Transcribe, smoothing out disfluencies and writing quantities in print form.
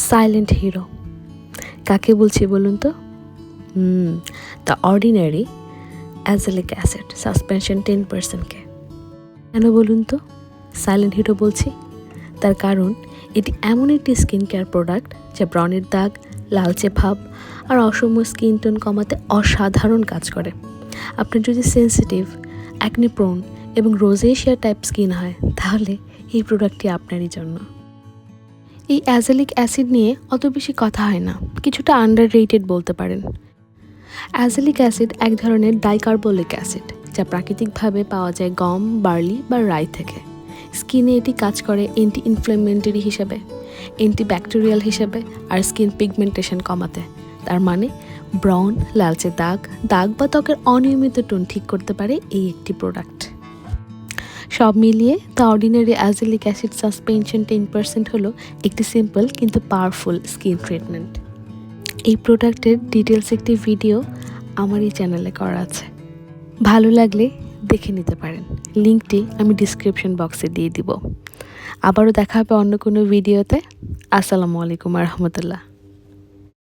Silent hero কাকে বলছি বলুন তো? The Ordinary azelaic acid suspension 10%কে। কেন বলুন তো সাইলেন্ট হিরো বলছি? তার কারণ এটি এমন একটি স্কিন কেয়ার প্রোডাক্ট যা ব্রণের দাগ, লালচে ভাব আর অসম স্কিন টোন কমাতে অসাধারণ কাজ করে। আপনার যদি সেন্সিটিভ, অ্যাকনি প্রোন এবং রোজেশিয়া টাইপ স্কিন হয় তাহলে এই প্রোডাক্টটি আপনারই জন্য। এই অ্যাজেলিক অ্যাসিড নিয়ে অত বেশি কথা হয় না, কিছুটা আন্ডাররেটেড বলতে পারেন। অ্যাজেলিক অ্যাসিড এক ধরনের ডাইকার্বলিক অ্যাসিড যা প্রাকৃতিকভাবে পাওয়া যায় গম, বার্লি বা রাই থেকে। স্কিনে এটি কাজ করে অ্যান্টি ইনফ্ল্যামেটরি হিসেবে, অ্যান্টিব্যাকটেরিয়াল হিসেবে আর স্কিন পিগমেন্টেশন কমাতে। তার মানে ব্রাউন, লালচে দাগ বা ত্বকের অনিয়মিত টোন ঠিক করতে পারে এই একটি প্রোডাক্ট। সব মিলিয়ে the Ordinary azelaic acid suspension 10% হলো একটি সিম্পল কিন্তু পাওয়ারফুল স্কিন ট্রিটমেন্ট। এই প্রোডাক্টের ডিটেলস একটি ভিডিও আমার এই চ্যানেলে করা আছে, ভালো লাগলে দেখে নিতে পারেন। লিঙ্কটি আমি ডিসক্রিপশন বক্সে দিয়ে দিব। আবারও দেখা হবে অন্য কোনো ভিডিওতে। আসসালামু আলাইকুম রহমতুল্লাহ।